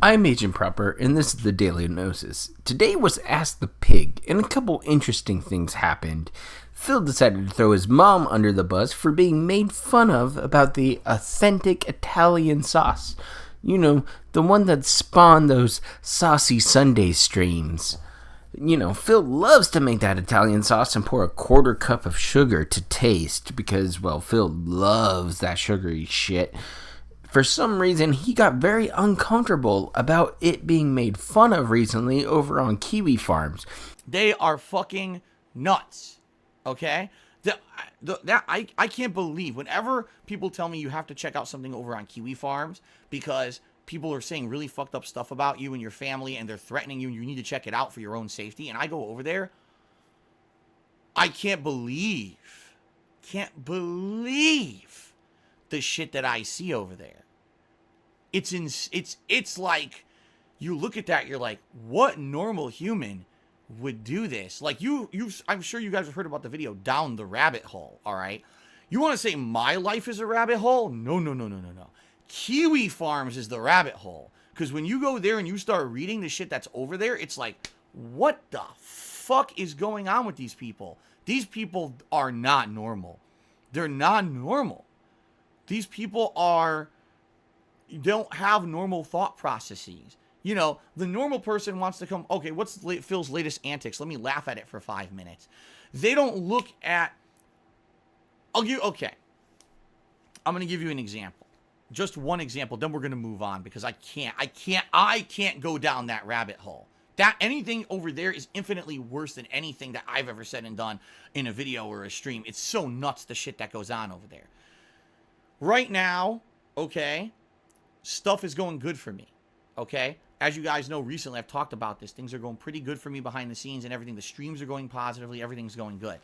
I'm Agent Proper, and this is the Daily Nosis. Today was Ask the Pig, and a couple interesting things happened. Phil decided to throw his mom under the bus for being made fun of about the authentic Italian sauce. You know, the one that spawned those saucy Sunday streams. Phil loves to make that Italian sauce and pour a quarter cup of sugar to taste because, well, Phil loves that sugary shit. For some reason, he got very uncomfortable about it being made fun of recently over on Kiwi farms. They are fucking nuts. Okay? I can't believe whenever people tell me you have to check out something over on Kiwi farms because people are saying really fucked up stuff about you and your family and they're threatening you and you need to check it out for your own safety. And I go over there. I can't believe the shit that I see over there. It's like you look at that, you're like, what normal human would do this? Like I'm sure you guys have heard about the video Down the Rabbit Hole, all right? You want to say my life is a rabbit hole? No. Kiwi Farms is the rabbit hole. Because when you go there and you start reading the shit that's over there, it's like, what the fuck is going on with these people? These people are not normal. They're not normal. These people don't have normal thought processes. You know, the normal person wants to come, okay, what's Phil's latest antics? Let me laugh at it for 5 minutes. They don't look at, I'm going to give you an example. Just one example, then we're going to move on because I can't go down that rabbit hole. That anything over there is infinitely worse than anything that I've ever said and done in a video or a stream. It's so nuts the shit that goes on over there. Right now, okay, stuff is going good for me, okay? As you guys know, recently I've talked about this. Things are going pretty good for me behind the scenes and everything. The streams are going positively. Everything's going good.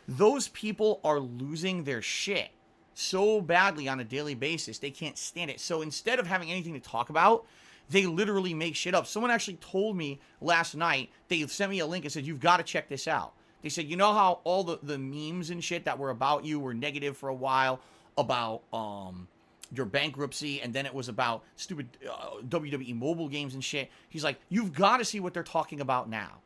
Those people are losing their shit so badly on a daily basis. They can't stand it. So instead of having anything to talk about, they literally make shit up. Someone actually told me last night, they sent me a link and said, you've got to check this out. They said, you know how all the memes and shit that were about you were negative for a while about your bankruptcy, and then it was about stupid WWE mobile games and shit. He's like, you've got to see what they're talking about now.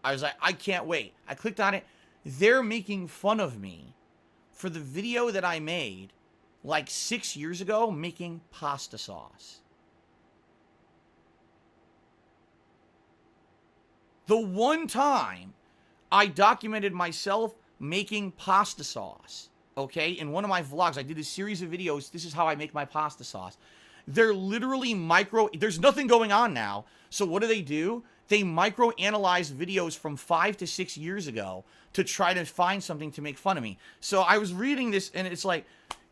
I was like, I can't wait. I clicked on it. They're making fun of me for the video that I made like 6 years ago making pasta sauce. The one time I documented myself making pasta sauce, okay, in one of my vlogs, I did a series of videos. This is how I make my pasta sauce. They're literally there's nothing going on now. So what do? They micro-analyze videos from 5 to 6 years ago to try to find something to make fun of me. So I was reading this and it's like,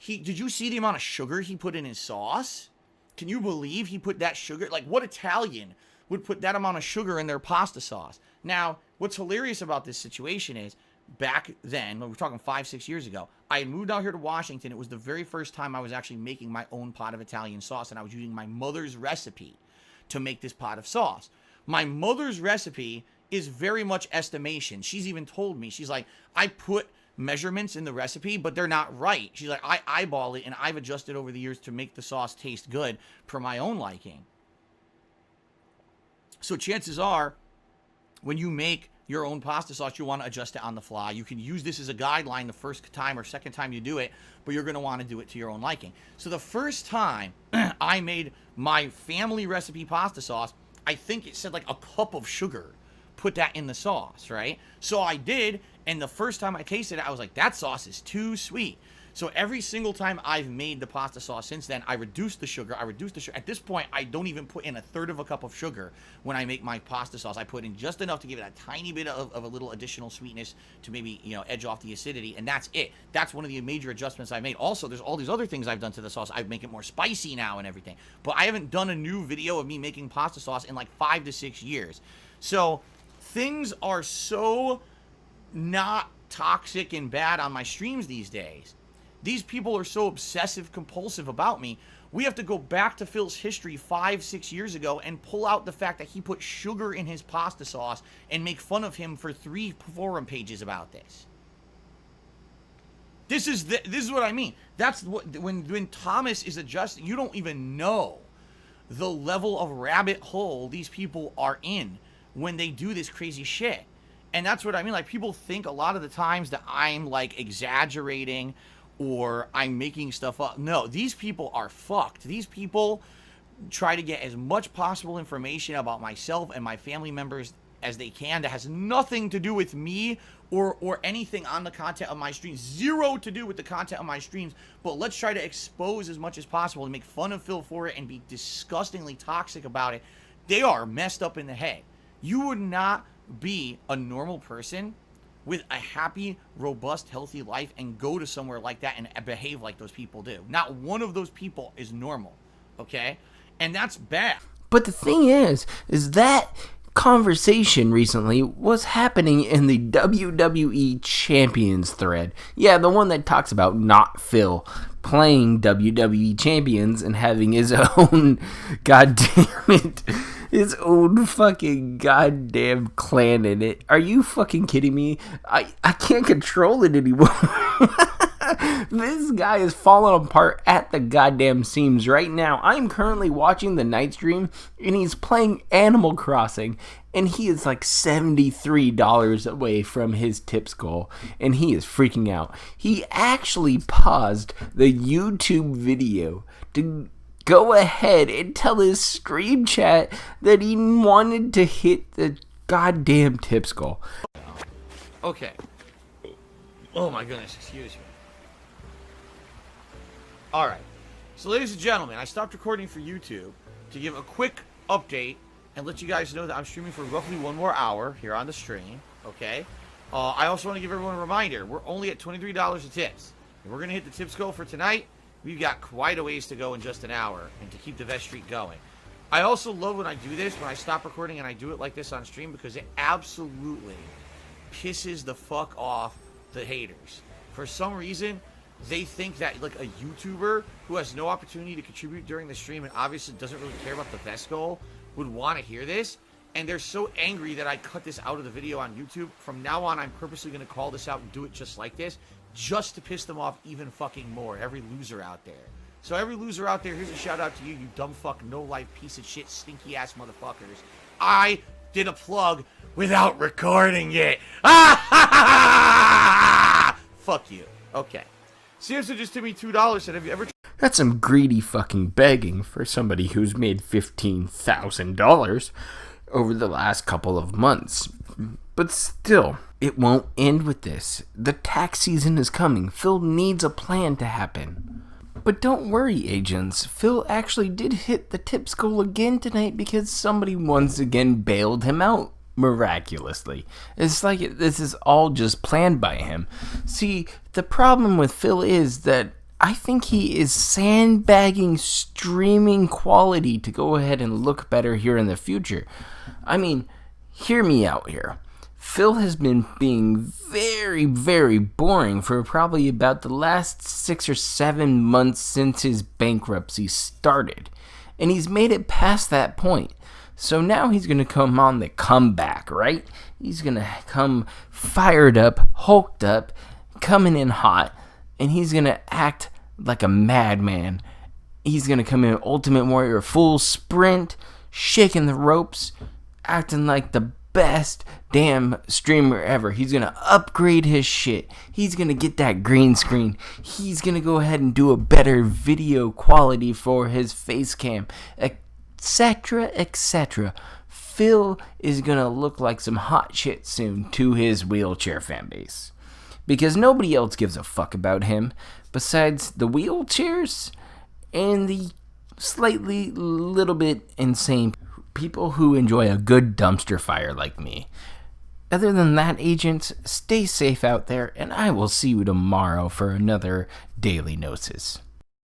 did you see the amount of sugar he put in his sauce? Can you believe he put that sugar? Like, what Italian would put that amount of sugar in their pasta sauce? Now, what's hilarious about this situation is, back then, we're talking 5-6 years ago, I had moved out here to Washington. It was the very first time I was actually making my own pot of Italian sauce, and I was using my mother's recipe to make this pot of sauce. My mother's recipe is very much estimation. She's even told me, she's like, I put measurements in the recipe, but they're not right. She's like, I eyeball it, and I've adjusted over the years to make the sauce taste good per my own liking. So chances are, when you make your own pasta sauce, you want to adjust it on the fly. You can use this as a guideline the first time or second time you do it, but you're going to want to do it to your own liking. So the first time I made my family recipe pasta sauce, I think it said like a cup of sugar. Put that in the sauce, right? So I did, and the first time I tasted it, I was like, that sauce is too sweet. So every single time I've made the pasta sauce since then, I reduced the sugar. At this point, I don't even put in a third of a cup of sugar when I make my pasta sauce. I put in just enough to give it a tiny bit of a little additional sweetness to maybe, edge off the acidity, and that's it. That's one of the major adjustments I made. Also, there's all these other things I've done to the sauce. I make it more spicy now and everything. But I haven't done a new video of me making pasta sauce in like 5 to 6 years. So things are so not toxic and bad on my streams these days. These people are so obsessive compulsive about me. We have to go back to Phil's history 5-6 years ago and pull out the fact that he put sugar in his pasta sauce and make fun of him for 3 forum pages about this. This is what I mean. That's what when Thomas is adjusting, you don't even know the level of rabbit hole these people are in when they do this crazy shit. And that's what I mean. Like, people think a lot of the times that I'm like exaggerating or I'm making stuff up. No, these people are fucked. These people try to get as much possible information about myself and my family members as they can that has nothing to do with me or anything on the content of my streams. Zero to do with the content of my streams. But let's try to expose as much as possible and make fun of Phil for it and be disgustingly toxic about it. They are messed up in the head. You would not be a normal person with a happy, robust, healthy life and go to somewhere like that and behave like those people do. Not one of those people is normal, okay? And that's bad. But the thing is that conversation recently was happening in the WWE Champions thread. Yeah, the one that talks about not Phil playing WWE Champions and having his own, his own fucking goddamn clan in it. Are you fucking kidding me? I can't control it anymore. This guy is falling apart at the goddamn seams right now. I'm currently watching the night stream, and he's playing Animal Crossing, and he is like $73 away from his tips goal, and he is freaking out. He actually paused the YouTube video to go ahead and tell his stream chat that he wanted to hit the goddamn tips goal. Okay. Oh my goodness, excuse me. Alright, so ladies and gentlemen, I stopped recording for YouTube to give a quick update and let you guys know that I'm streaming for roughly 1 more hour here on the stream, okay? I also want to give everyone a reminder, we're only at $23 of tips. If we're going to hit the tips goal for tonight, we've got quite a ways to go in just an hour and to keep the vest streak going. I also love when I do this, when I stop recording and I do it like this on stream, because it absolutely pisses the fuck off the haters. For some reason, they think that like a YouTuber who has no opportunity to contribute during the stream and obviously doesn't really care about the vest goal would want to hear this, and they're so angry that I cut this out of the video on YouTube. From now on, I'm purposely going to call this out and do it just like this, just to piss them off even fucking more. Every loser out there. So every loser out there, here's a shout out to you, you dumb fuck, no life piece of shit, stinky ass motherfuckers. I did a plug without recording it. Fuck you. Okay. Seriously, just give me $2. Said, have you ever? That's some greedy fucking begging for somebody who's made $15,000 over the last couple of months. But still, it won't end with this. The tax season is coming. Phil needs a plan to happen. But don't worry, agents. Phil actually did hit the tips goal again tonight because somebody once again bailed him out. Miraculously. It's like this is all just planned by him. See, the problem with Phil is that I think he is sandbagging streaming quality to go ahead and look better here in the future. I mean, hear me out here. Phil has been being very, very boring for probably about the last 6 or 7 months since his bankruptcy started. And he's made it past that point. So now he's going to come on the comeback, right? He's going to come fired up, hulked up, coming in hot, and he's going to act like a madman. He's going to come in Ultimate Warrior full sprint, shaking the ropes, acting like the best damn streamer ever. He's going to upgrade his shit. He's going to get that green screen. He's going to go ahead and do a better video quality for his face cam, etc., etc. Phil is gonna look like some hot shit soon to his wheelchair fan base. Because nobody else gives a fuck about him besides the wheelchairs and the slightly little bit insane people who enjoy a good dumpster fire like me. Other than that, agents, stay safe out there, and I will see you tomorrow for another Daily Nosis.